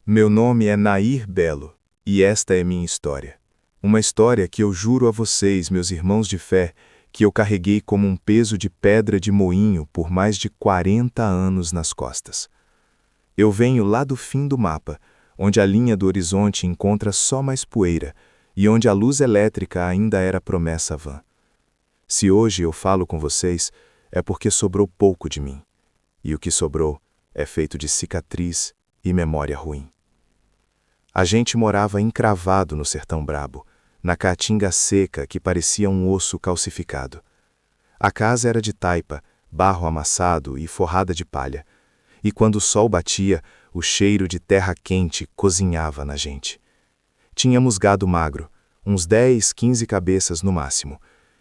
Meu nome é Nair Belo, e esta é minha história. Uma história que eu juro a vocês, meus irmãos de fé, que eu carreguei como um peso de pedra de moinho por mais de 40 anos nas costas. Eu venho lá do fim do mapa, onde a linha do horizonte encontra só mais poeira, e onde a luz elétrica ainda era promessa vã. Se hoje eu falo com vocês, é porque sobrou pouco de mim, e o que sobrou é feito de cicatriz e memória ruim. A gente morava encravado no sertão brabo, na caatinga seca que parecia um osso calcificado. A casa era de taipa, barro amassado e forrada de palha, e quando o sol batia, o cheiro de terra quente cozinhava na gente. Tínhamos gado magro, uns 10, 15 cabeças no máximo,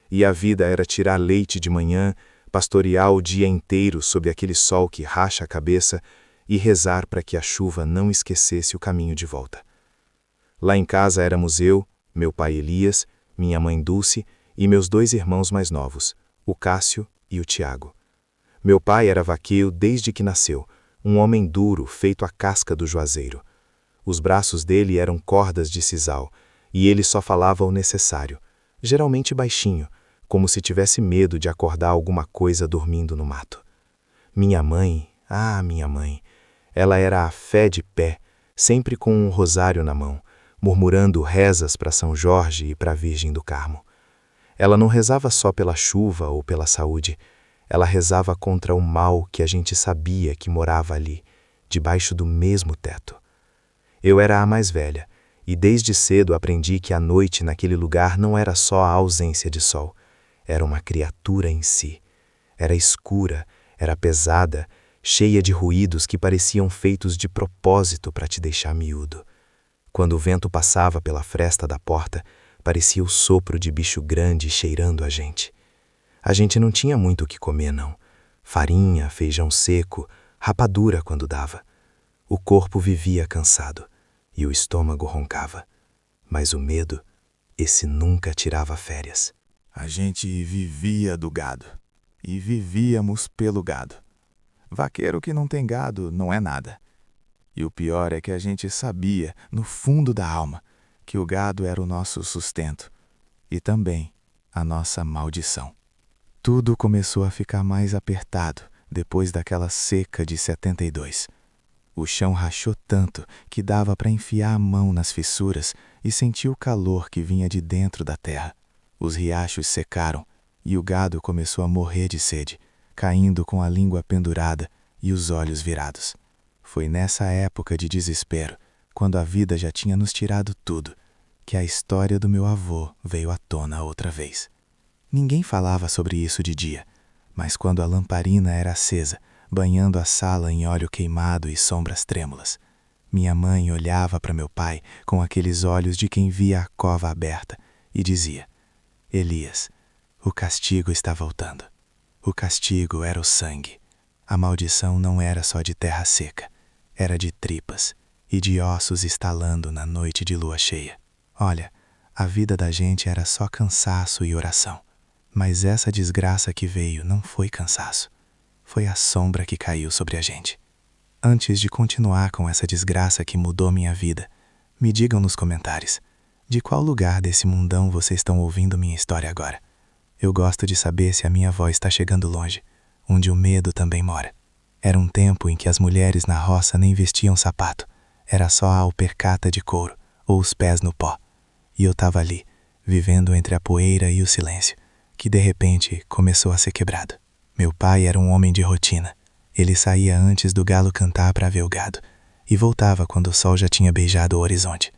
e a vida era tirar leite de manhã, pastorear o dia inteiro sob aquele sol que racha a cabeça e rezar para que a chuva não esquecesse o caminho de volta. Lá em casa éramos eu, meu pai Elias, minha mãe Dulce e meus 2 irmãos mais novos, o Cássio e o Tiago. Meu pai era vaqueiro desde que nasceu, um homem duro feito a casca do juazeiro. Os braços dele eram cordas de sisal, e ele só falava o necessário, geralmente baixinho, como se tivesse medo de acordar alguma coisa dormindo no mato. Minha mãe, minha mãe, ela era a fé de pé, sempre com um rosário na mão, murmurando rezas para São Jorge e para a Virgem do Carmo. Ela não rezava só pela chuva ou pela saúde, ela rezava contra o mal que a gente sabia que morava ali, debaixo do mesmo teto. Eu era a mais velha, e desde cedo aprendi que a noite naquele lugar não era só a ausência de sol, era uma criatura em si. Era escura, era pesada, cheia de ruídos que pareciam feitos de propósito para te deixar miúdo. Quando o vento passava pela fresta da porta, parecia o sopro de bicho grande cheirando a gente. A gente não tinha muito o que comer, não. Farinha, feijão seco, rapadura quando dava. O corpo vivia cansado e o estômago roncava. Mas o medo, esse nunca tirava férias. A gente vivia do gado, e vivíamos pelo gado. Vaqueiro que não tem gado não é nada. E o pior é que a gente sabia, no fundo da alma, que o gado era o nosso sustento, e também a nossa maldição. Tudo começou a ficar mais apertado depois daquela seca de 72. O chão rachou tanto que dava para enfiar a mão nas fissuras e sentir o calor que vinha de dentro da terra. Os riachos secaram e o gado começou a morrer de sede, caindo com a língua pendurada e os olhos virados. Foi nessa época de desespero, quando a vida já tinha nos tirado tudo, que a história do meu avô veio à tona outra vez. Ninguém falava sobre isso de dia, mas quando a lamparina era acesa, banhando a sala em óleo queimado e sombras trêmulas, minha mãe olhava para meu pai com aqueles olhos de quem via a cova aberta e dizia: Elias, o castigo está voltando. O castigo era o sangue. A maldição não era só de terra seca, era de tripas e de ossos estalando na noite de lua cheia. Olha, a vida da gente era só cansaço e oração. Mas essa desgraça que veio não foi cansaço. Foi a sombra que caiu sobre a gente. Antes de continuar com essa desgraça que mudou minha vida, me digam nos comentários, de qual lugar desse mundão vocês estão ouvindo minha história agora? Eu gosto de saber se a minha voz está chegando longe, onde o medo também mora. Era um tempo em que as mulheres na roça nem vestiam sapato, era só a alpercata de couro ou os pés no pó. E eu estava ali, vivendo entre a poeira e o silêncio, que de repente começou a ser quebrado. Meu pai era um homem de rotina. Ele saía antes do galo cantar para ver o gado e voltava quando o sol já tinha beijado o horizonte.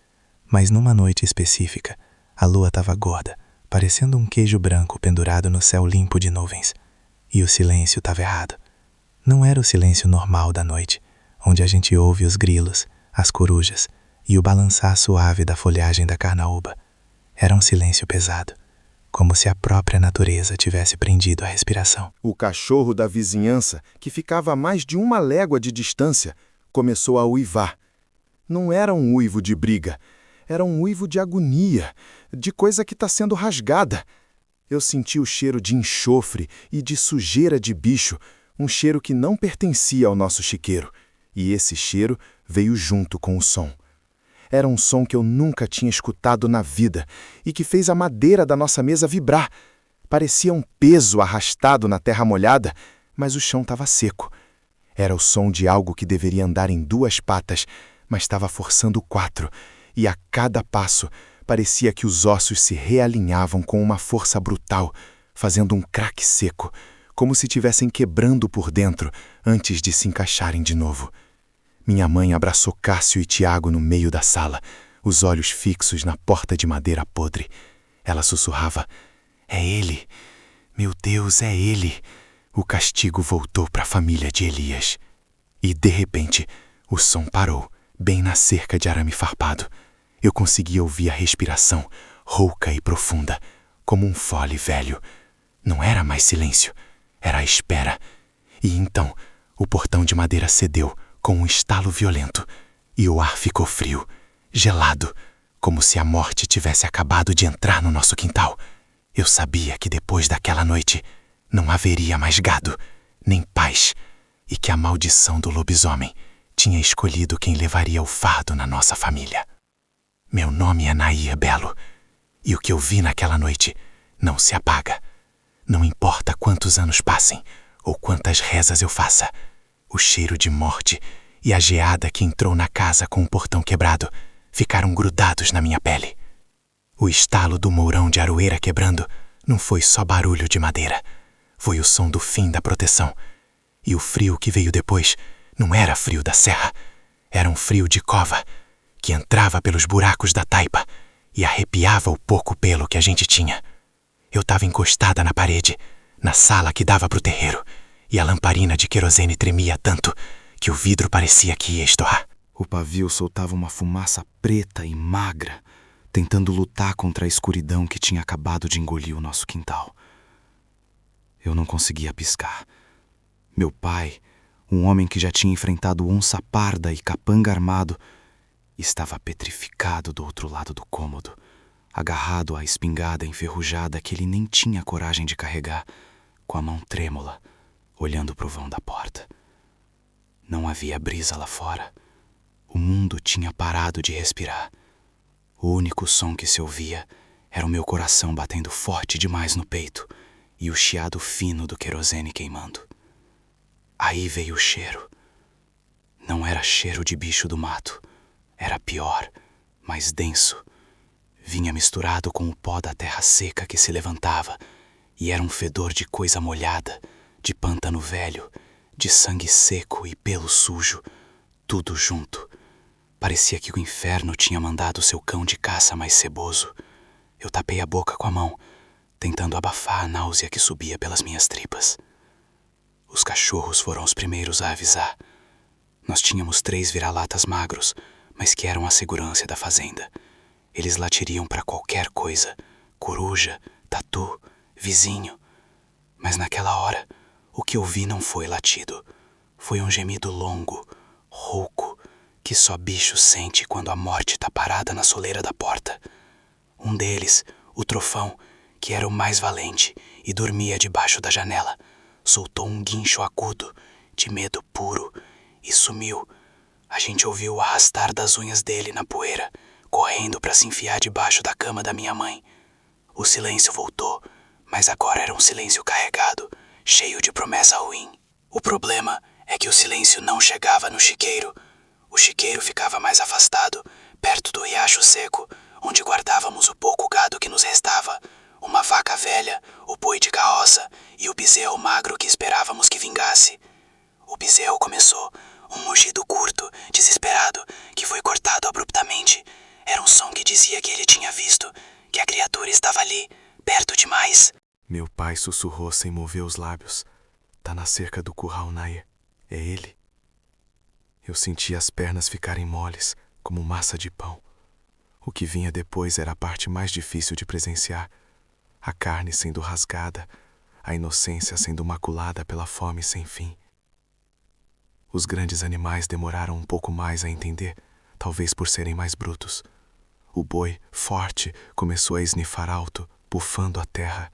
Mas numa noite específica, a lua estava gorda, parecendo um queijo branco pendurado no céu limpo de nuvens. E o silêncio estava errado. Não era o silêncio normal da noite, onde a gente ouve os grilos, as corujas e o balançar suave da folhagem da carnaúba. Era um silêncio pesado, como se a própria natureza tivesse prendido a respiração. O cachorro da vizinhança, que ficava a mais de 1 légua de distância, começou a uivar. Não era um uivo de briga, era um uivo de agonia, de coisa que está sendo rasgada. Eu senti o cheiro de enxofre e de sujeira de bicho, um cheiro que não pertencia ao nosso chiqueiro. E esse cheiro veio junto com o som. Era um som que eu nunca tinha escutado na vida e que fez a madeira da nossa mesa vibrar. Parecia um peso arrastado na terra molhada, mas o chão estava seco. Era o som de algo que deveria andar em 2 patas, mas estava forçando 4, e a cada passo parecia que os ossos se realinhavam com uma força brutal, fazendo um craque seco, como se estivessem quebrando por dentro antes de se encaixarem de novo. Minha mãe abraçou Cássio e Tiago no meio da sala, os olhos fixos na porta de madeira podre. Ela sussurrava: "É ele! Meu Deus, é ele!" O castigo voltou para a família de Elias. E, de repente, o som parou, bem na cerca de arame farpado. Eu conseguia ouvir a respiração, rouca e profunda, como um fole velho. Não era mais silêncio, era a espera. E então, o portão de madeira cedeu com um estalo violento, e o ar ficou frio, gelado, como se a morte tivesse acabado de entrar no nosso quintal. Eu sabia que depois daquela noite não haveria mais gado, nem paz, e que a maldição do lobisomem tinha escolhido quem levaria o fardo na nossa família. Meu nome é Nair Belo, e o que eu vi naquela noite não se apaga. Não importa quantos anos passem ou quantas rezas eu faça, o cheiro de morte e a geada que entrou na casa com o portão quebrado ficaram grudados na minha pele. O estalo do mourão de aroeira quebrando não foi só barulho de madeira, foi o som do fim da proteção. E o frio que veio depois não era frio da serra, era um frio de cova, que entrava pelos buracos da taipa e arrepiava o pouco pelo que a gente tinha. Eu estava encostada na parede, na sala que dava para o terreiro, e a lamparina de querosene tremia tanto que o vidro parecia que ia estourar. O pavio soltava uma fumaça preta e magra, tentando lutar contra a escuridão que tinha acabado de engolir o nosso quintal. Eu não conseguia piscar. Meu pai, um homem que já tinha enfrentado onça parda e capanga armado, estava petrificado do outro lado do cômodo, agarrado à espingarda enferrujada que ele nem tinha coragem de carregar, com a mão trêmula, olhando para o vão da porta. Não havia brisa lá fora. O mundo tinha parado de respirar. O único som que se ouvia era o meu coração batendo forte demais no peito e o chiado fino do querosene queimando. Aí veio o cheiro. Não era cheiro de bicho do mato. Era pior, mais denso. Vinha misturado com o pó da terra seca que se levantava, e era um fedor de coisa molhada, de pântano velho, de sangue seco e pelo sujo, tudo junto. Parecia que o inferno tinha mandado seu cão de caça mais ceboso. Eu tapei a boca com a mão, tentando abafar a náusea que subia pelas minhas tripas. Os cachorros foram os primeiros a avisar. Nós tínhamos 3 vira-latas magros, mas que eram a segurança da fazenda. Eles latiriam para qualquer coisa, coruja, tatu, vizinho. Mas naquela hora, o que eu vi não foi latido. Foi um gemido longo, rouco, que só bicho sente quando a morte tá parada na soleira da porta. Um deles, o Trofão, que era o mais valente e dormia debaixo da janela, soltou um guincho agudo, de medo puro, e sumiu. A gente ouviu o arrastar das unhas dele na poeira, correndo para se enfiar debaixo da cama da minha mãe. O silêncio voltou, mas agora era um silêncio carregado, cheio de promessa ruim. O problema é que o silêncio não chegava no chiqueiro. O chiqueiro ficava mais afastado, perto do riacho seco, onde guardávamos o pouco gado que nos restava, uma vaca velha, o boi de carroça e o bezerro magro que esperávamos que vingasse. O bezerro começou, um mugido curto, desesperado, que foi cortado abruptamente. Era um som que dizia que ele tinha visto, que a criatura estava ali, perto demais. Meu pai sussurrou sem mover os lábios. Tá na cerca do curral, Nair. É ele. Eu senti as pernas ficarem moles, como massa de pão. O que vinha depois era a parte mais difícil de presenciar. A carne sendo rasgada, a inocência sendo maculada pela fome sem fim. Os grandes animais demoraram um pouco mais a entender, talvez por serem mais brutos. O boi, forte, começou a esnifar alto, bufando a terra.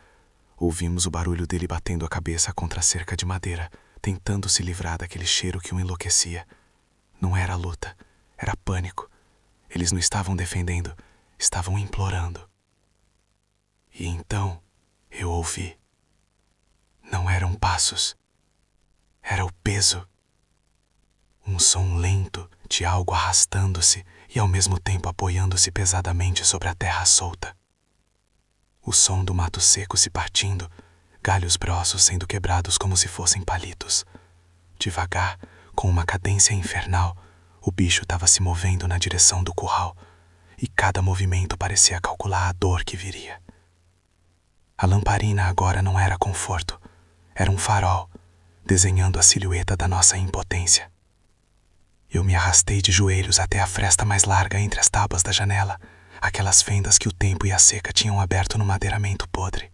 Ouvimos o barulho dele batendo a cabeça contra a cerca de madeira, tentando se livrar daquele cheiro que o enlouquecia. Não era luta, era pânico. Eles não estavam defendendo, estavam implorando. E então eu ouvi. Não eram passos, era o peso. Um som lento de algo arrastando-se e ao mesmo tempo apoiando-se pesadamente sobre a terra solta. O som do mato seco se partindo, galhos grossos sendo quebrados como se fossem palitos. Devagar, com uma cadência infernal, o bicho estava se movendo na direção do curral, e cada movimento parecia calcular a dor que viria. A lamparina agora não era conforto, era um farol, desenhando a silhueta da nossa impotência. Eu me arrastei de joelhos até a fresta mais larga entre as tábuas da janela, aquelas fendas que o tempo e a seca tinham aberto no madeiramento podre.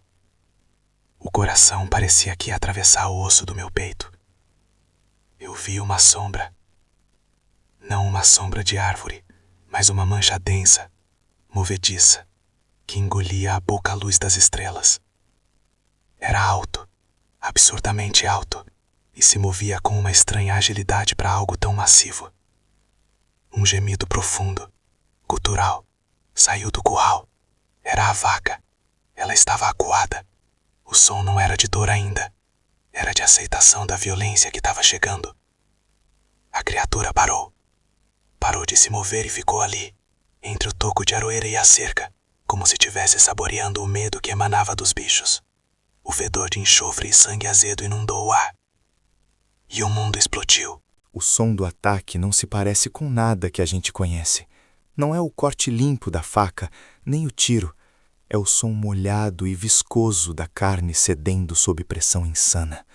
O coração parecia que ia atravessar o osso do meu peito. Eu vi uma sombra. Não uma sombra de árvore, mas uma mancha densa, movediça, que engolia a pouca luz das estrelas. Era alto, absurdamente alto, e se movia com uma estranha agilidade para algo tão massivo. Um gemido profundo, gutural, saiu do curral. Era a vaca. Ela estava acuada. O som não era de dor ainda. Era de aceitação da violência que estava chegando. A criatura parou. Parou de se mover e ficou ali, entre o toco de aroeira e a cerca, como se estivesse saboreando o medo que emanava dos bichos. O fedor de enxofre e sangue azedo inundou o ar. E o mundo explodiu. O som do ataque não se parece com nada que a gente conhece. Não é o corte limpo da faca, nem o tiro. É o som molhado e viscoso da carne cedendo sob pressão insana.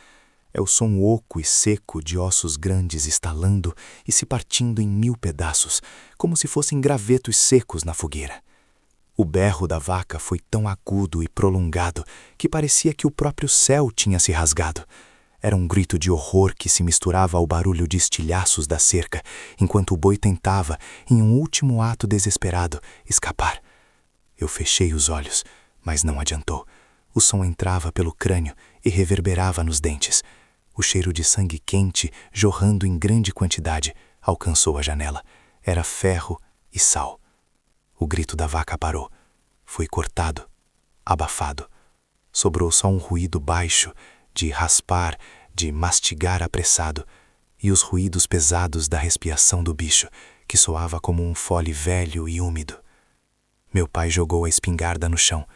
É o som oco e seco de ossos grandes estalando e se partindo em 1000 pedaços, como se fossem gravetos secos na fogueira. O berro da vaca foi tão agudo e prolongado que parecia que o próprio céu tinha se rasgado. Era um grito de horror que se misturava ao barulho de estilhaços da cerca, enquanto o boi tentava, em um último ato desesperado, escapar. Eu fechei os olhos, mas não adiantou. O som entrava pelo crânio e reverberava nos dentes. O cheiro de sangue quente, jorrando em grande quantidade, alcançou a janela. Era ferro e sal. O grito da vaca parou. Foi cortado, abafado. Sobrou só um ruído baixo, de raspar, de mastigar apressado, e os ruídos pesados da respiração do bicho, que soava como um fole velho e úmido. Meu pai jogou a espingarda no chão.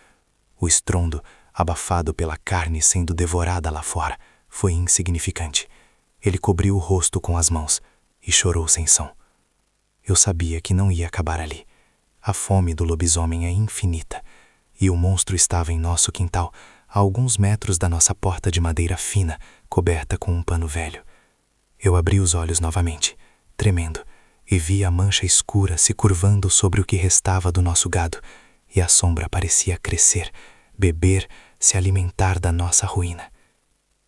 O estrondo, abafado pela carne sendo devorada lá fora, foi insignificante. Ele cobriu o rosto com as mãos e chorou sem som. Eu sabia que não ia acabar ali. A fome do lobisomem é infinita, e o monstro estava em nosso quintal, a alguns metros da nossa porta de madeira fina, coberta com um pano velho. Eu abri os olhos novamente, tremendo, e vi a mancha escura se curvando sobre o que restava do nosso gado, e a sombra parecia crescer, beber, se alimentar da nossa ruína.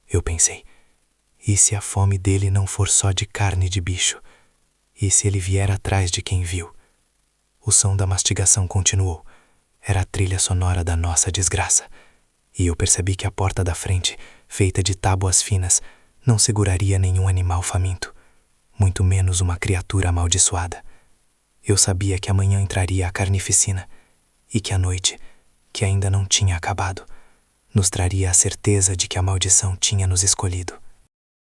Eu pensei, e se a fome dele não for só de carne de bicho? E se ele vier atrás de quem viu? O som da mastigação continuou. Era a trilha sonora da nossa desgraça. E eu percebi que a porta da frente, feita de tábuas finas, não seguraria nenhum animal faminto, muito menos uma criatura amaldiçoada. Eu sabia que amanhã entraria a carnificina e que a noite, que ainda não tinha acabado, nos traria a certeza de que a maldição tinha nos escolhido.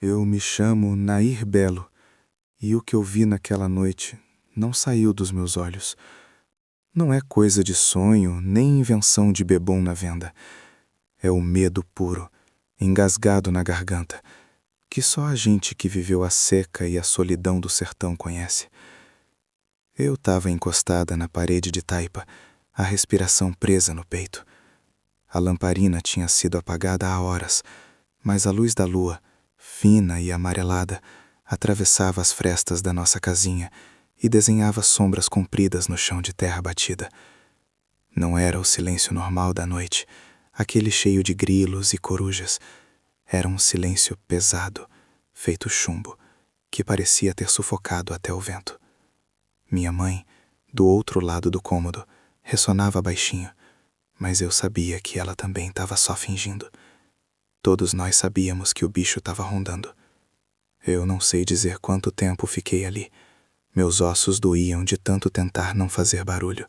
Eu me chamo Nair Belo, e o que eu vi naquela noite não saiu dos meus olhos. Não é coisa de sonho, nem invenção de bebum na venda. É o medo puro, engasgado na garganta, que só a gente que viveu a seca e a solidão do sertão conhece. Eu estava encostada na parede de taipa, a respiração presa no peito. A lamparina tinha sido apagada há horas, mas a luz da lua, fina e amarelada, atravessava as frestas da nossa casinha e desenhava sombras compridas no chão de terra batida. Não era o silêncio normal da noite, aquele cheio de grilos e corujas. Era um silêncio pesado, feito chumbo, que parecia ter sufocado até o vento. Minha mãe, do outro lado do cômodo, ressonava baixinho, mas eu sabia que ela também estava só fingindo. Todos nós sabíamos que o bicho estava rondando. Eu não sei dizer quanto tempo fiquei ali. Meus ossos doíam de tanto tentar não fazer barulho.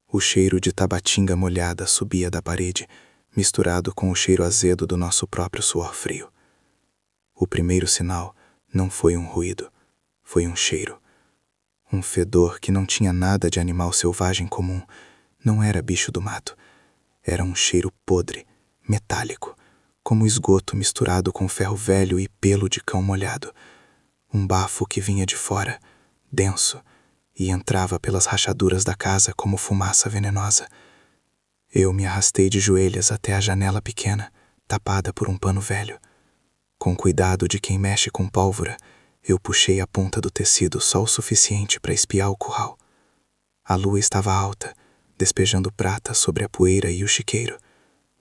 O cheiro de tabatinga molhada subia da parede, misturado com o cheiro azedo do nosso próprio suor frio. O primeiro sinal não foi um ruído, foi um cheiro. Um fedor que não tinha nada de animal selvagem comum. Não era bicho do mato. Era um cheiro podre, metálico, como esgoto misturado com ferro velho e pelo de cão molhado. Um bafo que vinha de fora, denso, e entrava pelas rachaduras da casa como fumaça venenosa. Eu me arrastei de joelhas até a janela pequena, tapada por um pano velho. Com cuidado de quem mexe com pólvora, eu puxei a ponta do tecido só o suficiente para espiar o curral. A lua estava alta, despejando prata sobre a poeira e o chiqueiro.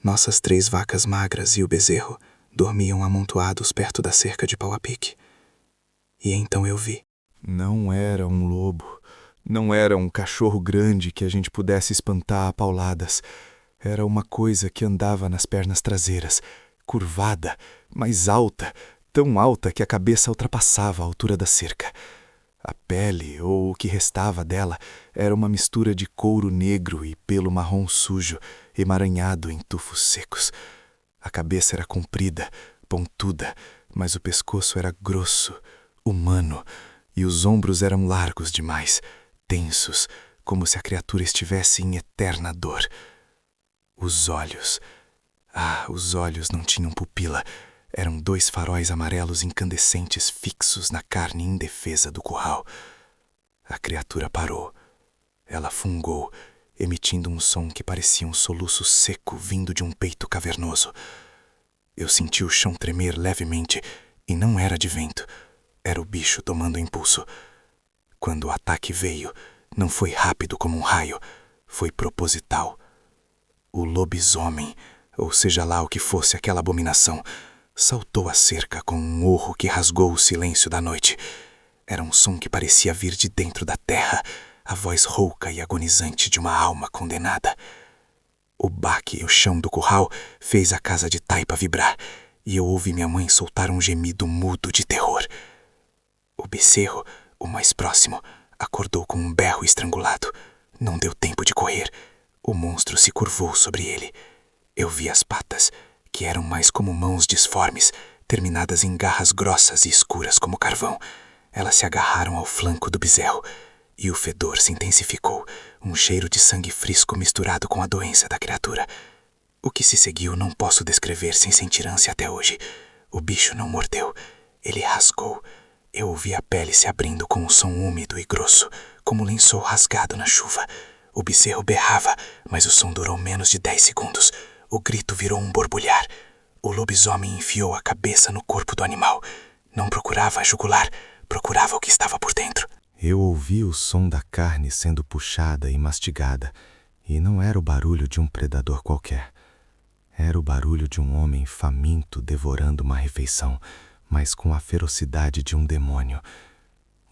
Nossas 3 vacas magras e o bezerro dormiam amontoados perto da cerca de pau a pique. E então eu vi. Não era um lobo. Não era um cachorro grande que a gente pudesse espantar a pauladas. Era uma coisa que andava nas pernas traseiras, curvada, mais alta, tão alta que a cabeça ultrapassava a altura da cerca. A pele, ou o que restava dela, era uma mistura de couro negro e pelo marrom sujo, emaranhado em tufos secos. A cabeça era comprida, pontuda, mas o pescoço era grosso, humano, e os ombros eram largos demais, tensos, como se a criatura estivesse em eterna dor. Os olhos. Os olhos não tinham pupila. Eram 2 faróis amarelos incandescentes fixos na carne indefesa do curral. A criatura parou. Ela fungou, emitindo um som que parecia um soluço seco vindo de um peito cavernoso. Eu senti o chão tremer levemente, e não era de vento. Era o bicho tomando impulso. Quando o ataque veio, não foi rápido como um raio, foi proposital. O lobisomem, ou seja lá o que fosse aquela abominação, saltou a cerca com um urro que rasgou o silêncio da noite. Era um som que parecia vir de dentro da terra, a voz rouca e agonizante de uma alma condenada. O baque e o chão do curral fez a casa de taipa vibrar, e eu ouvi minha mãe soltar um gemido mudo de terror. O bezerro, o mais próximo, acordou com um berro estrangulado. Não deu tempo de correr. O monstro se curvou sobre ele. Eu vi as patas, que eram mais como mãos disformes, terminadas em garras grossas e escuras como carvão. Elas se agarraram ao flanco do bezerro, e o fedor se intensificou, um cheiro de sangue frisco misturado com a doença da criatura. O que se seguiu não posso descrever sem sentir ânsia até hoje. O bicho não mordeu, ele rasgou. Eu ouvi a pele se abrindo com um som úmido e grosso, como lençol rasgado na chuva. O bezerro berrava, mas o som durou menos de 10 segundos. O grito virou um borbulhar. O lobisomem enfiou a cabeça no corpo do animal. Não procurava a jugular, procurava o que estava por dentro. Eu ouvi o som da carne sendo puxada e mastigada, e não era o barulho de um predador qualquer. Era o barulho de um homem faminto devorando uma refeição, mas com a ferocidade de um demônio.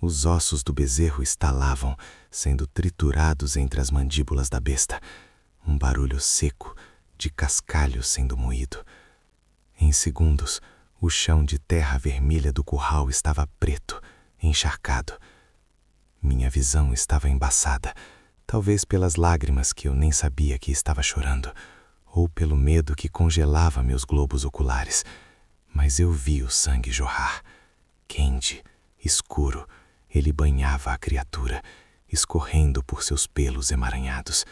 Os ossos do bezerro estalavam, sendo triturados entre as mandíbulas da besta. Um barulho seco, de cascalho sendo moído. Em segundos, o chão de terra vermelha do curral estava preto, encharcado. Minha visão estava embaçada, talvez pelas lágrimas que eu nem sabia que estava chorando, ou pelo medo que congelava meus globos oculares. Mas eu vi o sangue jorrar. Quente, escuro, ele banhava a criatura, escorrendo por seus pelos emaranhados.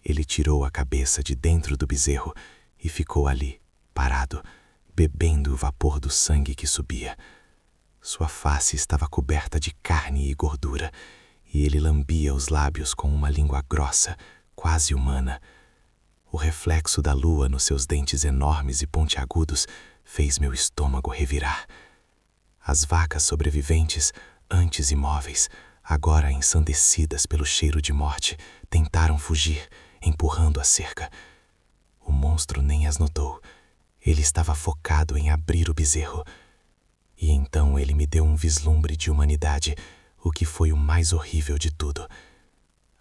Ele tirou a cabeça de dentro do bezerro e ficou ali, parado, bebendo o vapor do sangue que subia. Sua face estava coberta de carne e gordura, e ele lambia os lábios com uma língua grossa, quase humana. O reflexo da lua nos seus dentes enormes e pontiagudos fez meu estômago revirar. As vacas sobreviventes, antes imóveis, agora ensandecidas pelo cheiro de morte, tentaram fugir, empurrando a cerca. O monstro nem as notou. Ele estava focado em abrir o bezerro. E então ele me deu um vislumbre de humanidade, o que foi o mais horrível de tudo.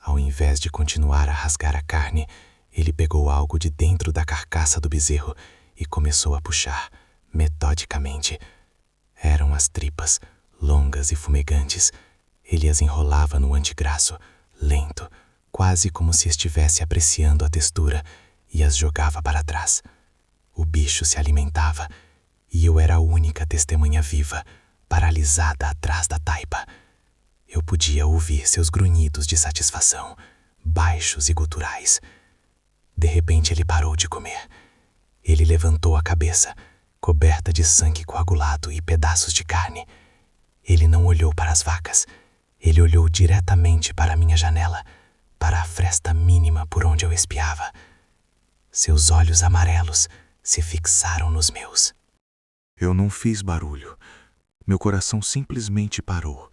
Ao invés de continuar a rasgar a carne, ele pegou algo de dentro da carcaça do bezerro e começou a puxar, metodicamente. Eram as tripas, longas e fumegantes. Ele as enrolava no antebraço, lento, quase como se estivesse apreciando a textura, e as jogava para trás. O bicho se alimentava, e eu era a única testemunha viva, paralisada atrás da taipa. Eu podia ouvir seus grunhidos de satisfação, baixos e guturais. De repente ele parou de comer. Ele levantou a cabeça, coberta de sangue coagulado e pedaços de carne. Ele não olhou para as vacas. Ele olhou diretamente para a minha janela, para a fresta mínima por onde eu espiava. Seus olhos amarelos se fixaram nos meus. Eu não fiz barulho. Meu coração simplesmente parou.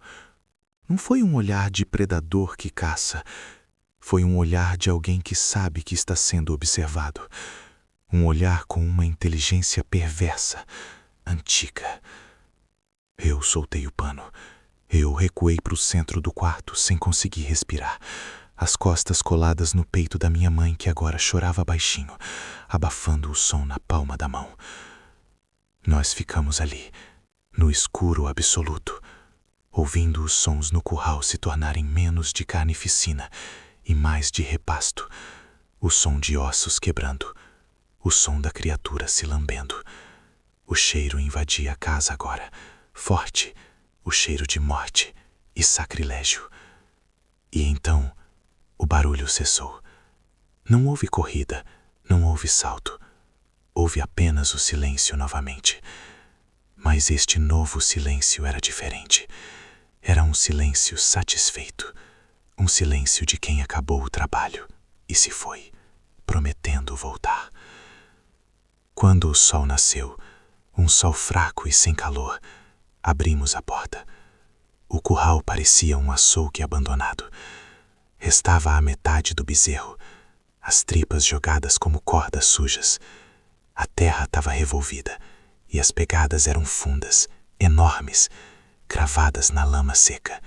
Não foi um olhar de predador que caça. Foi um olhar de alguém que sabe que está sendo observado. Um olhar com uma inteligência perversa, antiga. Eu soltei o pano. Eu recuei para o centro do quarto sem conseguir respirar. As costas coladas no peito da minha mãe, que agora chorava baixinho, abafando o som na palma da mão. Nós ficamos ali, no escuro absoluto, ouvindo os sons no curral se tornarem menos de carnificina e mais de repasto. O som de ossos quebrando, o som da criatura se lambendo. O cheiro invadia a casa agora, forte, o cheiro de morte e sacrilégio. E então o barulho cessou. Não houve corrida, não houve salto. Houve apenas o silêncio novamente. Mas este novo silêncio era diferente. Era um silêncio satisfeito. Um silêncio de quem acabou o trabalho e se foi, prometendo voltar. Quando o sol nasceu, um sol fraco e sem calor, abrimos a porta. O curral parecia um açougue abandonado. Restava a metade do bezerro, as tripas jogadas como cordas sujas. A terra estava revolvida e as pegadas eram fundas, enormes, cravadas na lama seca,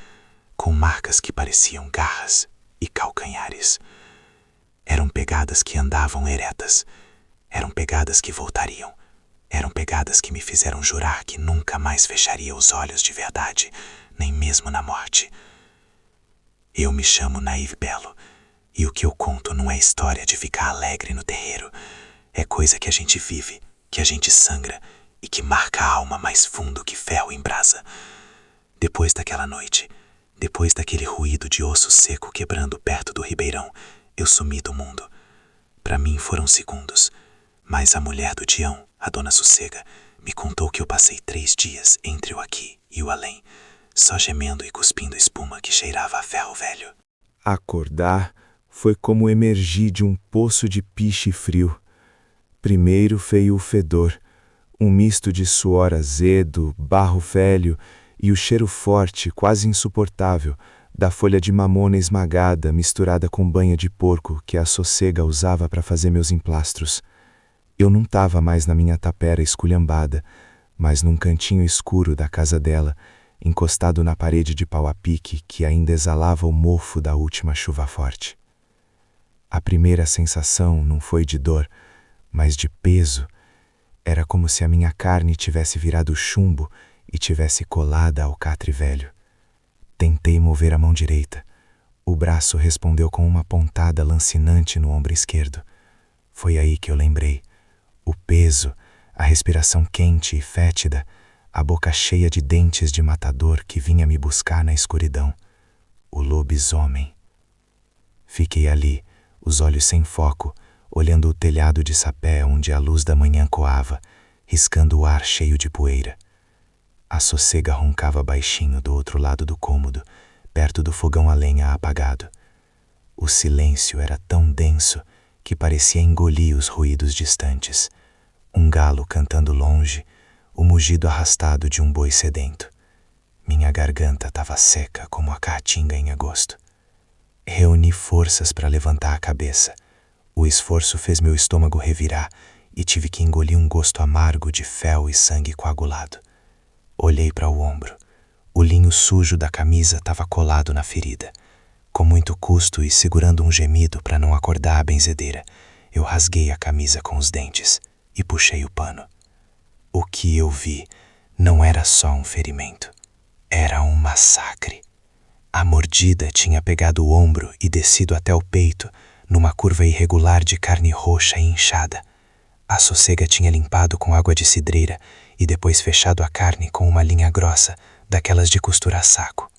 com marcas que pareciam garras e calcanhares. Eram pegadas que andavam eretas. Eram pegadas que voltariam. Eram pegadas que me fizeram jurar que nunca mais fecharia os olhos de verdade, nem mesmo na morte. Eu me chamo Nair Belo, e o que eu conto não é história de ficar alegre no terreiro. É coisa que a gente vive, que a gente sangra e que marca a alma mais fundo que ferro em brasa. Depois daquela noite, depois daquele ruído de osso seco quebrando perto do ribeirão, eu sumi do mundo. Para mim foram segundos, mas a mulher do Tião, a dona Sossega, me contou que eu passei 3 dias entre o aqui e o além, só gemendo e cuspindo espuma que cheirava a ferro velho. Acordar foi como emergir de um poço de piche frio. Primeiro veio o fedor, um misto de suor azedo, barro velho e o cheiro forte, quase insuportável, da folha de mamona esmagada misturada com banha de porco que a Sossega usava para fazer meus emplastros. Eu não estava mais na minha tapera esculhambada, mas num cantinho escuro da casa dela, encostado na parede de pau a pique que ainda exalava o mofo da última chuva forte. A primeira sensação não foi de dor, mas de peso. Era como se a minha carne tivesse virado chumbo e tivesse colada ao catre velho. Tentei mover a mão direita. O braço respondeu com uma pontada lancinante no ombro esquerdo. Foi aí que eu lembrei. O peso, a respiração quente e fétida, a boca cheia de dentes de matador que vinha me buscar na escuridão. O lobisomem. Fiquei ali, os olhos sem foco, olhando o telhado de sapé onde a luz da manhã coava, riscando o ar cheio de poeira. A Sossega roncava baixinho do outro lado do cômodo, perto do fogão a lenha apagado. O silêncio era tão denso que parecia engolir os ruídos distantes. Um galo cantando longe, o mugido arrastado de um boi sedento. Minha garganta estava seca como a caatinga em agosto. Reuni forças para levantar a cabeça. O esforço fez meu estômago revirar e tive que engolir um gosto amargo de fel e sangue coagulado. Olhei para o ombro. O linho sujo da camisa estava colado na ferida. Com muito custo e segurando um gemido para não acordar a benzedeira, eu rasguei a camisa com os dentes e puxei o pano. O que eu vi Não era só um ferimento, era um massacre. A mordida tinha pegado o ombro e descido até o peito, numa curva irregular de carne roxa e inchada. A socega tinha limpado com água de cidreira e depois fechado a carne com uma linha grossa, daquelas de costurar saco.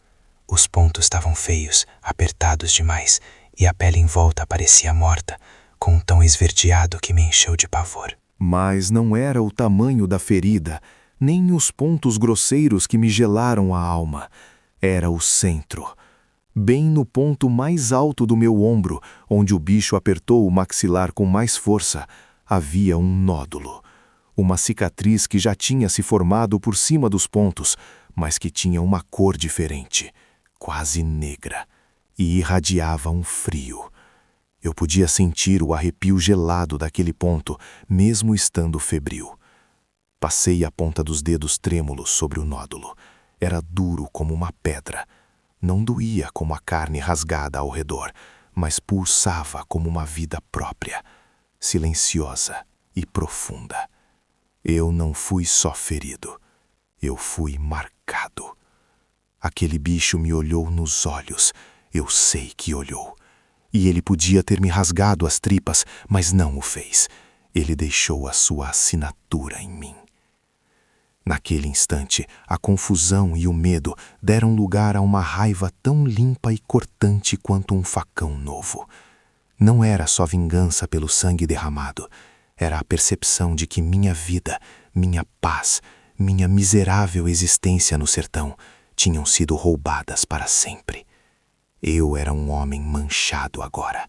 Os pontos estavam feios, apertados demais, e a pele em volta parecia morta, com um tom esverdeado que me encheu de pavor. Mas não era o tamanho da ferida, nem os pontos grosseiros que me gelaram a alma. Era o centro. Bem no ponto mais alto do meu ombro, onde o bicho apertou o maxilar com mais força, havia um nódulo. Uma cicatriz que já tinha se formado por cima dos pontos, mas que tinha uma cor diferente, quase negra, e irradiava um frio. Eu podia sentir o arrepio gelado daquele ponto, mesmo estando febril. Passei a ponta dos dedos trêmulos sobre o nódulo. Era duro como uma pedra. Não doía como a carne rasgada ao redor, mas pulsava como uma vida própria, silenciosa e profunda. Eu não fui só ferido, eu fui marcado. Aquele bicho me olhou nos olhos, eu sei que olhou. E ele podia ter me rasgado as tripas, mas não o fez. Ele deixou a sua assinatura em mim. Naquele instante, a confusão e o medo deram lugar a uma raiva tão limpa e cortante quanto um facão novo. Não era só vingança pelo sangue derramado, era a percepção de que minha vida, minha paz, minha miserável existência no sertão tinham sido roubadas para sempre. Eu era um homem manchado agora.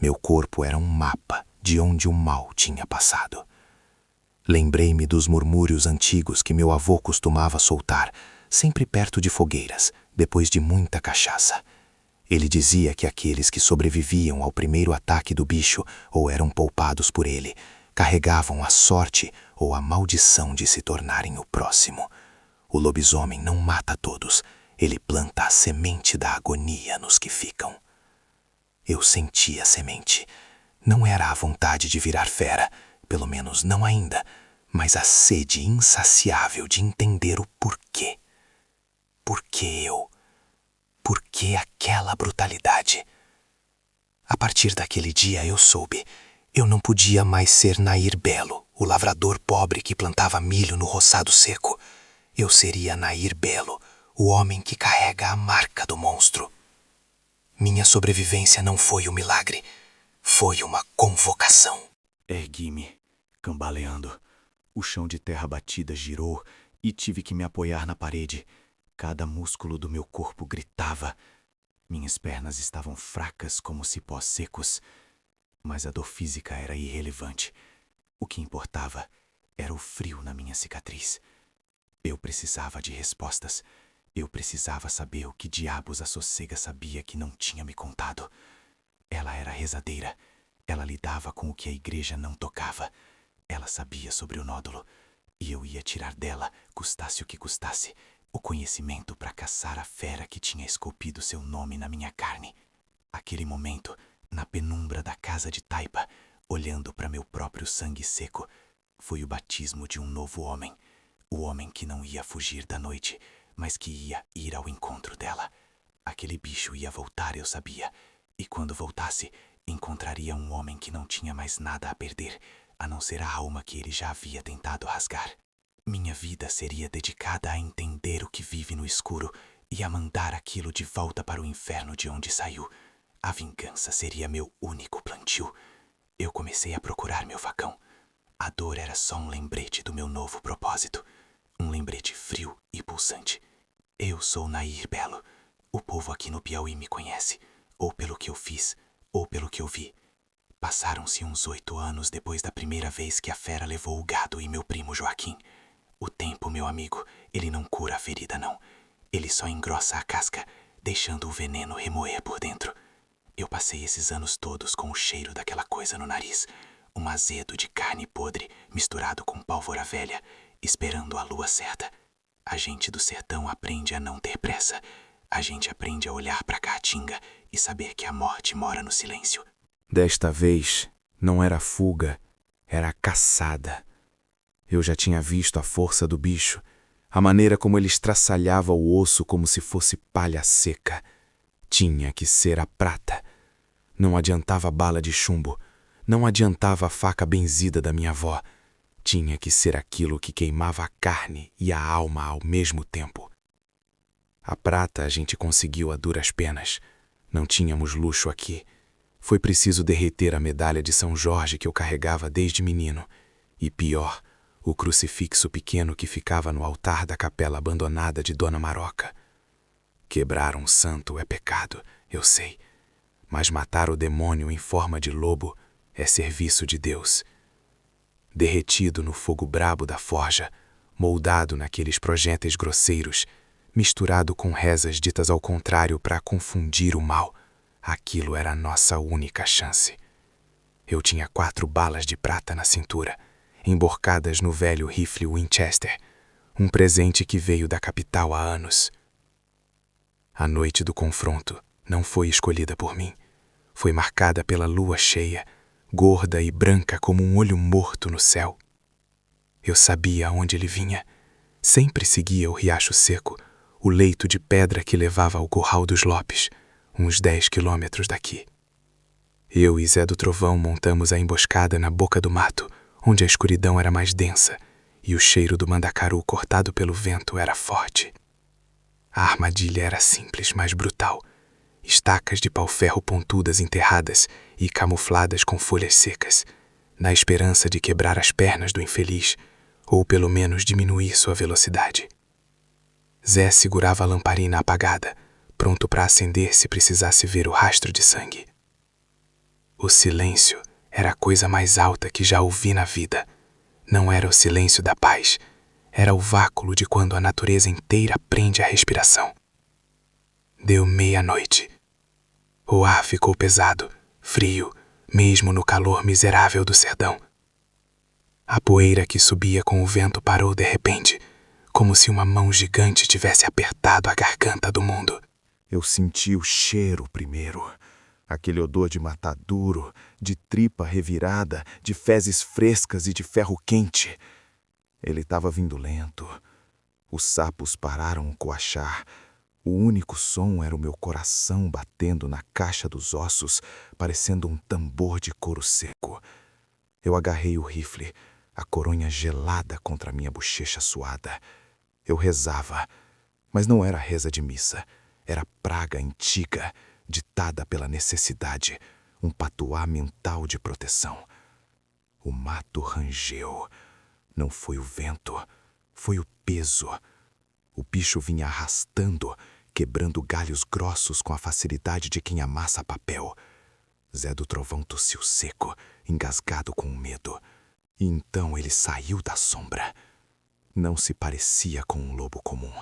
Meu corpo era um mapa de onde o mal tinha passado. Lembrei-me dos murmúrios antigos que meu avô costumava soltar, sempre perto de fogueiras, depois de muita cachaça. Ele dizia que aqueles que sobreviviam ao primeiro ataque do bicho ou eram poupados por ele, carregavam a sorte ou a maldição de se tornarem o próximo. O lobisomem não mata todos, ele planta a semente da agonia nos que ficam. Eu senti a semente. Não era a vontade de virar fera, pelo menos não ainda, mas a sede insaciável de entender o porquê. Por que eu? Por que aquela brutalidade? A partir daquele dia eu soube, eu não podia mais ser Nair Belo, o lavrador pobre que plantava milho no roçado seco. Eu seria Nair Belo, o homem que carrega a marca do monstro. Minha sobrevivência não foi um milagre, foi uma convocação. Ergui-me, cambaleando. O chão de terra batida girou e tive que me apoiar na parede. Cada músculo do meu corpo gritava. Minhas pernas estavam fracas como cipós secos, mas a dor física era irrelevante. O que importava era o frio na minha cicatriz. Eu precisava de respostas. Eu precisava saber o que diabos a socega sabia que não tinha me contado. Ela era rezadeira. Ela lidava com o que a igreja não tocava. Ela sabia sobre o nódulo, e eu ia tirar dela, custasse o que custasse, o conhecimento para caçar a fera que tinha esculpido seu nome na minha carne. Aquele momento, na penumbra da casa de taipa, olhando para meu próprio sangue seco, foi o batismo de um novo homem. O homem que não ia fugir da noite, mas que ia ir ao encontro dela. Aquele bicho ia voltar, eu sabia, e quando voltasse, encontraria um homem que não tinha mais nada a perder, a não ser a alma que ele já havia tentado rasgar. Minha vida seria dedicada a entender o que vive no escuro e a mandar aquilo de volta para o inferno de onde saiu. A vingança seria meu único plantio. Eu comecei a procurar meu facão. A dor era só um lembrete do meu novo propósito. Um lembrete frio e pulsante. Eu sou Nair Belo. O povo aqui no Piauí me conhece, ou pelo que eu fiz, ou pelo que eu vi. Passaram-se uns 8 anos depois da primeira vez que a fera levou o gado e meu primo Joaquim. O tempo, meu amigo, ele não cura a ferida, não. Ele só engrossa a casca, deixando o veneno remoer por dentro. Eu passei esses anos todos com o cheiro daquela coisa no nariz, um azedo de carne podre misturado com pólvora velha, esperando a lua certa. A gente do sertão aprende a não ter pressa. A gente aprende a olhar para a caatinga e saber que a morte mora no silêncio. Desta vez, não era fuga, era caçada. Eu já tinha visto a força do bicho, A maneira como ele estraçalhava o osso como se fosse palha seca. Tinha que ser a prata. Não adiantava a bala de chumbo. Não adiantava a faca benzida da minha avó. Tinha que ser aquilo que queimava a carne e a alma ao mesmo tempo. A prata a gente conseguiu a duras penas. Não tínhamos luxo aqui. Foi preciso derreter a medalha de São Jorge que eu carregava desde menino. E pior, o crucifixo pequeno que ficava no altar da capela abandonada de Dona Maroca. Quebrar um santo é pecado, eu sei. Mas matar o demônio em forma de lobo é serviço de Deus. Derretido no fogo brabo da forja, moldado naqueles projéteis grosseiros, misturado com rezas ditas ao contrário para confundir o mal, aquilo era a nossa única chance. Eu tinha 4 balas de prata na cintura, emborcadas no velho rifle Winchester, um presente que veio da capital há anos. A noite do confronto não foi escolhida por mim. Foi marcada pela lua cheia, gorda e branca como um olho morto no céu. Eu sabia aonde ele vinha. Sempre seguia o riacho seco, o leito de pedra que levava ao Curral dos Lopes, uns 10 quilômetros daqui. Eu e Zé do Trovão montamos a emboscada na boca do mato, onde a escuridão era mais densa e o cheiro do mandacaru cortado pelo vento era forte. A armadilha era simples, mas brutal. Estacas de pau-ferro pontudas enterradas e camufladas com folhas secas, na esperança de quebrar as pernas do infeliz, ou pelo menos diminuir sua velocidade. Zé segurava a lamparina apagada, pronto para acender se precisasse ver o rastro de sangue. O silêncio era a coisa mais alta que já ouvi na vida. Não era o silêncio da paz, era o vácuo de quando a natureza inteira prende a respiração. Deu meia-noite. O ar ficou pesado, frio, mesmo no calor miserável do sertão. A poeira que subia com o vento parou de repente, como se uma mão gigante tivesse apertado a garganta do mundo. Eu senti o cheiro primeiro. Aquele odor de mataduro, de tripa revirada, de fezes frescas e de ferro quente. Ele estava vindo lento. Os sapos pararam a coachar. O único som era o meu coração batendo na caixa dos ossos, parecendo um tambor de couro seco. Eu agarrei o rifle, a coronha gelada contra minha bochecha suada. Eu rezava, mas não era reza de missa. Era praga antiga, ditada pela necessidade, um patuá mental de proteção. O mato rangeu. Não foi o vento, foi o peso. O bicho vinha arrastando, quebrando galhos grossos com a facilidade de quem amassa papel. Zé do Trovão tossiu seco, engasgado com medo. E então ele saiu da sombra. Não se parecia com um lobo comum.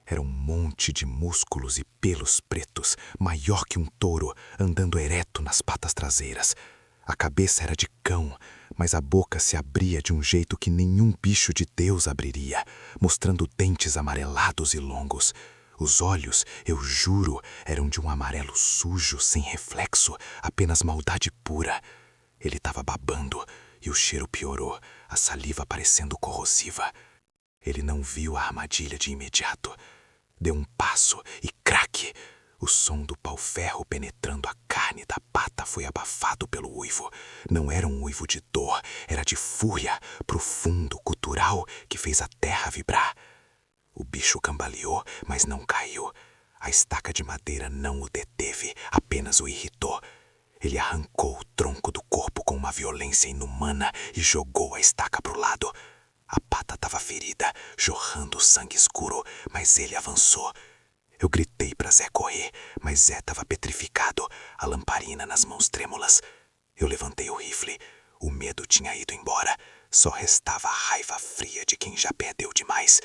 Era um monte de músculos e pelos pretos, maior que um touro, andando ereto nas patas traseiras. A cabeça era de cão, mas a boca se abria de um jeito que nenhum bicho de Deus abriria, mostrando dentes amarelados e longos. Os olhos, eu juro, eram de um amarelo sujo, sem reflexo, apenas maldade pura. Ele estava babando e o cheiro piorou, a saliva parecendo corrosiva. Ele não viu a armadilha de imediato. Deu um passo e craque! O som do pau-ferro penetrando a carne da pata foi abafado pelo uivo. Não era um uivo de dor, era de fúria, profundo, gutural, que fez a terra vibrar. O bicho cambaleou, mas não caiu. A estaca de madeira não o deteve, apenas o irritou. Ele arrancou o tronco do corpo com uma violência inumana e jogou a estaca para o lado. A pata estava ferida, jorrando sangue escuro, mas ele avançou. Eu gritei para Zé correr, mas Zé estava petrificado, a lamparina nas mãos trêmulas. Eu levantei o rifle. O medo tinha ido embora. Só restava a raiva fria de quem já perdeu demais.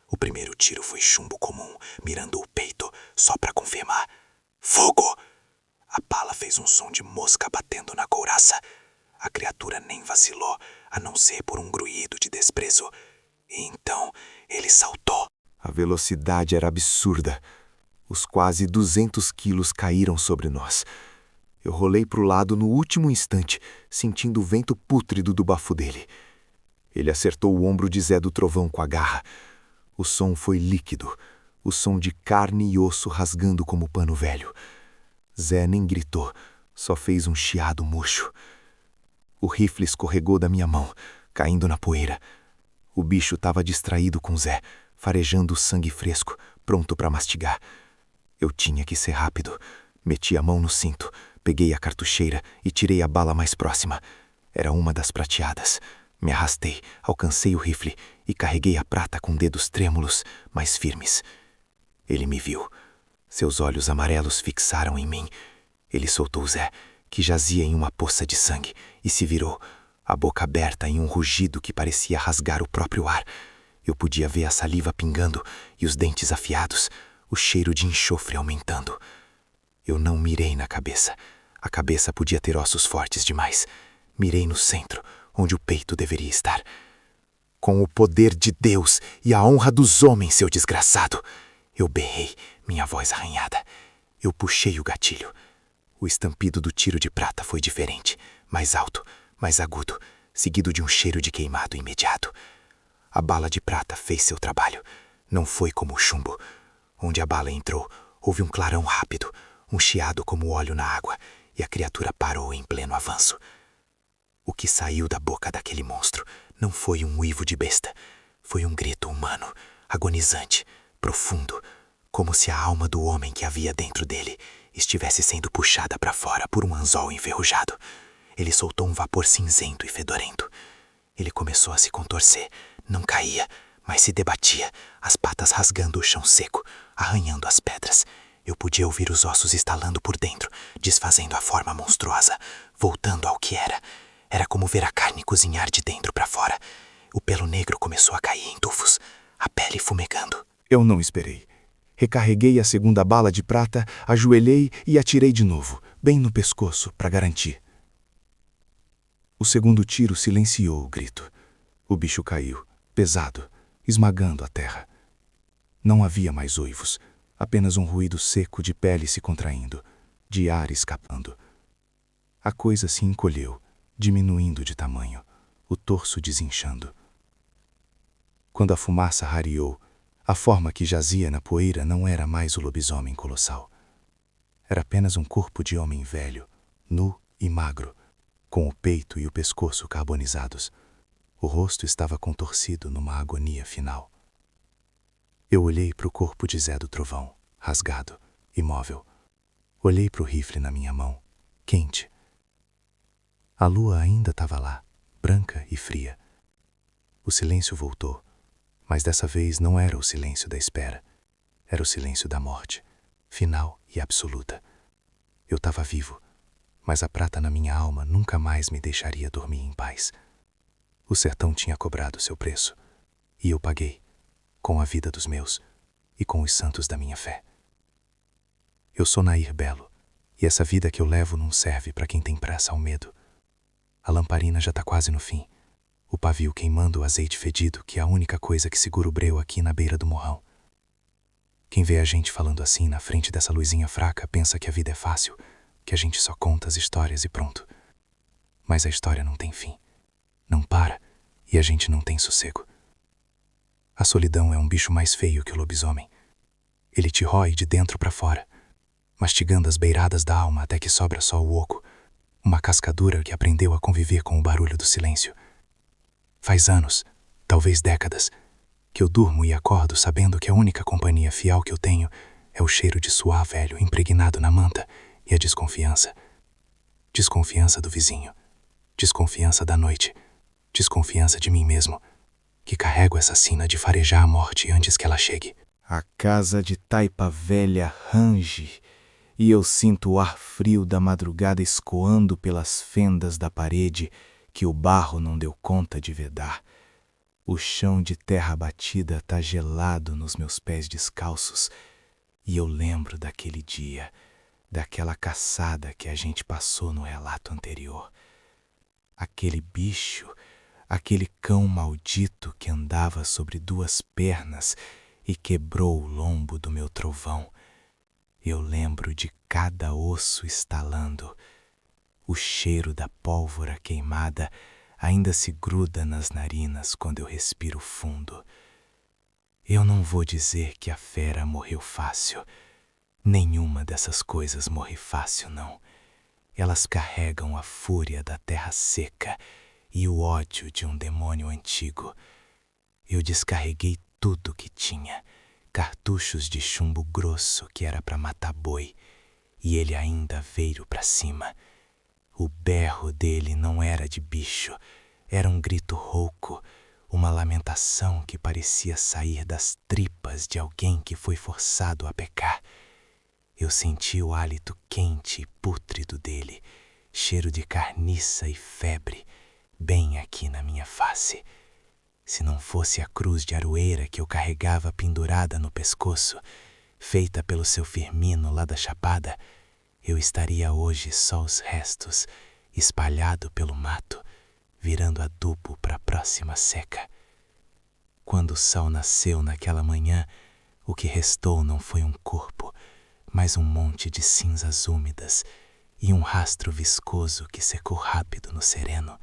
O primeiro tiro foi chumbo comum, mirando o peito, só para confirmar. Fogo! A bala fez um som de mosca batendo na couraça. A criatura nem vacilou, a não ser por um grunhido de desprezo. E então ele saltou. A velocidade era absurda. Os quase 200 quilos caíram sobre nós. Eu rolei para o lado no último instante, sentindo o vento pútrido do bafo dele. Ele acertou o ombro de Zé do Trovão com a garra. O som foi líquido, o som de carne e osso rasgando como pano velho. Zé nem gritou, só fez um chiado murcho. O rifle escorregou da minha mão, caindo na poeira. O bicho estava distraído com Zé, farejando sangue fresco, pronto para mastigar. Eu tinha que ser rápido. Meti a mão no cinto, peguei a cartucheira e tirei a bala mais próxima. Era uma das prateadas. Me arrastei, alcancei o rifle e carreguei a prata com dedos trêmulos, mas firmes. Ele me viu. Seus olhos amarelos fixaram em mim. Ele soltou Zé, que jazia em uma poça de sangue, e se virou, a boca aberta em um rugido que parecia rasgar o próprio ar. Eu podia ver a saliva pingando e os dentes afiados, o cheiro de enxofre aumentando. Eu não mirei na cabeça. A cabeça podia ter ossos fortes demais. Mirei no centro, onde o peito deveria estar. Com o poder de Deus e a honra dos homens, seu desgraçado! Eu berrei, minha voz arranhada. Eu puxei o gatilho. O estampido do tiro de prata foi diferente, mais alto, mais agudo, seguido de um cheiro de queimado imediato. A bala de prata fez seu trabalho. Não foi como o chumbo. Onde a bala entrou, houve um clarão rápido, um chiado como óleo na água, e a criatura parou em pleno avanço. O que saiu da boca daquele monstro não foi um uivo de besta. Foi um grito humano, agonizante, profundo, como se a alma do homem que havia dentro dele estivesse sendo puxada para fora por um anzol enferrujado. Ele soltou um vapor cinzento e fedorento. Ele começou a se contorcer, não caía, mas se debatia, as patas rasgando o chão seco, arranhando as pedras. Eu podia ouvir os ossos estalando por dentro, desfazendo a forma monstruosa, voltando ao que era. Era como ver a carne cozinhar de dentro para fora. O pelo negro começou a cair em tufos, a pele fumegando. Eu não esperei. Recarreguei a segunda bala de prata, ajoelhei e atirei de novo, bem no pescoço, para garantir. O segundo tiro silenciou o grito. O bicho caiu, pesado, esmagando a terra. Não havia mais uivos, apenas um ruído seco de pele se contraindo, de ar escapando. A coisa se encolheu, diminuindo de tamanho, o torso desinchando. Quando a fumaça rareou, a forma que jazia na poeira não era mais o lobisomem colossal. Era apenas um corpo de homem velho, nu e magro, com o peito e o pescoço carbonizados. O rosto estava contorcido numa agonia final. Eu olhei para o corpo de Zé do Trovão, rasgado, imóvel. Olhei para o rifle na minha mão, quente. A lua ainda estava lá, branca e fria. O silêncio voltou, mas dessa vez não era o silêncio da espera. Era o silêncio da morte, final e absoluta. Eu estava vivo, mas a prata na minha alma nunca mais me deixaria dormir em paz. O sertão tinha cobrado seu preço, e eu paguei, com a vida dos meus e com os santos da minha fé. Eu sou Nair Belo, e essa vida que eu levo não serve para quem tem pressa ao medo. A lamparina já está quase no fim, o pavio queimando o azeite fedido, que é a única coisa que segura o breu aqui na beira do morrão. Quem vê a gente falando assim na frente dessa luzinha fraca pensa que a vida é fácil, que a gente só conta as histórias e pronto. Mas a história não tem fim, não para, e a gente não tem sossego. A solidão é um bicho mais feio que o lobisomem. Ele te rói de dentro para fora, mastigando as beiradas da alma até que sobra só o oco, uma cascadura que aprendeu a conviver com o barulho do silêncio. Faz anos, talvez décadas, que eu durmo e acordo sabendo que a única companhia fiel que eu tenho é o cheiro de suar velho impregnado na manta e a desconfiança. Desconfiança do vizinho, desconfiança da noite, desconfiança de mim mesmo, que carrego essa sina de farejar a morte antes que ela chegue. A casa de taipa velha range, e eu sinto o ar frio da madrugada escoando pelas fendas da parede que o barro não deu conta de vedar. O chão de terra batida tá gelado nos meus pés descalços, e eu lembro daquele dia, daquela caçada que a gente passou no relato anterior. Aquele bicho, aquele cão maldito que andava sobre duas pernas e quebrou o lombo do meu trovão. Eu lembro de cada osso estalando. O cheiro da pólvora queimada ainda se gruda nas narinas quando eu respiro fundo. Eu não vou dizer que a fera morreu fácil. Nenhuma dessas coisas morre fácil, não. Elas carregam a fúria da terra seca e o ódio de um demônio antigo. Eu descarreguei tudo que tinha, cartuchos de chumbo grosso que era para matar boi, e ele ainda veio para cima. O berro dele não era de bicho, era um grito rouco, uma lamentação que parecia sair das tripas de alguém que foi forçado a pecar. Eu senti o hálito quente e pútrido dele, cheiro de carniça e febre, bem aqui na minha face. Se não fosse a cruz de aroeira que eu carregava pendurada no pescoço, feita pelo seu Firmino lá da Chapada, eu estaria hoje só os restos, espalhado pelo mato, virando adubo para a próxima seca. Quando o sol nasceu naquela manhã, o que restou não foi um corpo, mas um monte de cinzas úmidas e um rastro viscoso que secou rápido no sereno.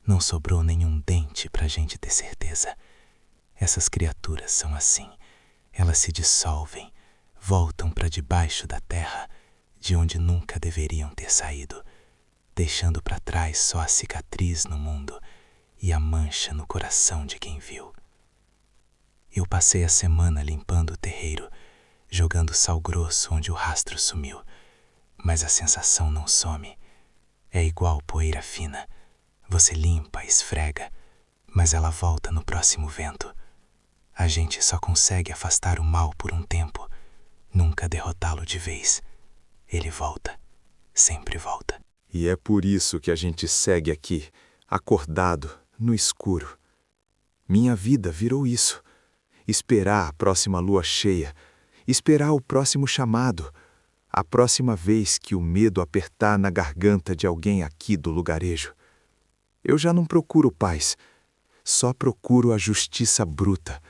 Não sobrou nenhum dente para a gente ter certeza. Essas criaturas são assim. Elas se dissolvem, voltam para debaixo da terra, de onde nunca deveriam ter saído, deixando para trás só a cicatriz no mundo e a mancha no coração de quem viu. Eu passei a semana limpando o terreiro, jogando sal grosso onde o rastro sumiu, mas a sensação não some. É igual poeira fina. Você limpa, esfrega, mas ela volta no próximo vento. A gente só consegue afastar o mal por um tempo, nunca derrotá-lo de vez. Ele volta, sempre volta. E é por isso que a gente segue aqui, acordado, no escuro. Minha vida virou isso. Esperar a próxima lua cheia, esperar o próximo chamado, a próxima vez que o medo apertar na garganta de alguém aqui do lugarejo. Eu já não procuro paz, só procuro a justiça bruta,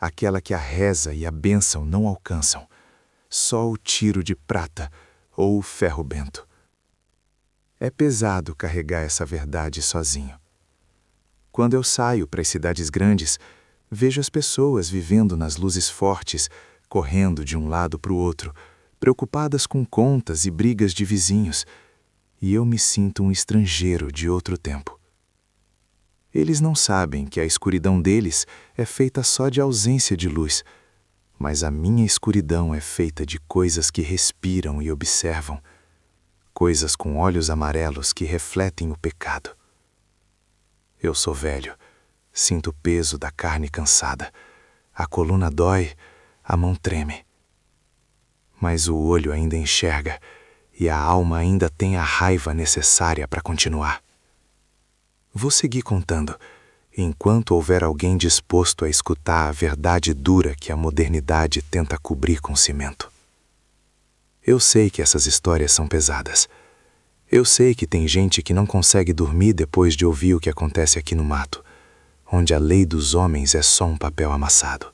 aquela que a reza e a bênção não alcançam, só o tiro de prata ou o ferro bento. É pesado carregar essa verdade sozinho. Quando eu saio para as cidades grandes, vejo as pessoas vivendo nas luzes fortes, correndo de um lado para o outro, preocupadas com contas e brigas de vizinhos, e eu me sinto um estrangeiro de outro tempo. Eles não sabem que a escuridão deles é feita só de ausência de luz, mas a minha escuridão é feita de coisas que respiram e observam, coisas com olhos amarelos que refletem o pecado. Eu sou velho, sinto o peso da carne cansada, a coluna dói, a mão treme. Mas o olho ainda enxerga e a alma ainda tem a raiva necessária para continuar. Vou seguir contando, enquanto houver alguém disposto a escutar a verdade dura que a modernidade tenta cobrir com cimento. Eu sei que essas histórias são pesadas. Eu sei que tem gente que não consegue dormir depois de ouvir o que acontece aqui no mato, onde a lei dos homens é só um papel amassado.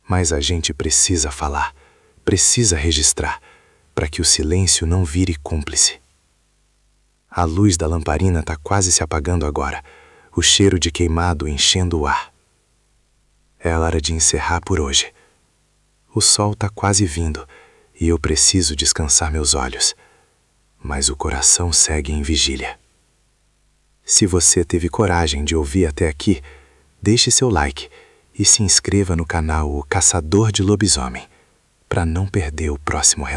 Mas a gente precisa falar, precisa registrar, para que o silêncio não vire cúmplice. A luz da lamparina está quase se apagando agora, o cheiro de queimado enchendo o ar. É a hora de encerrar por hoje. O sol está quase vindo e eu preciso descansar meus olhos, mas o coração segue em vigília. Se você teve coragem de ouvir até aqui, deixe seu like e se inscreva no canal O Caçador de Lobisomem, para não perder o próximo relato.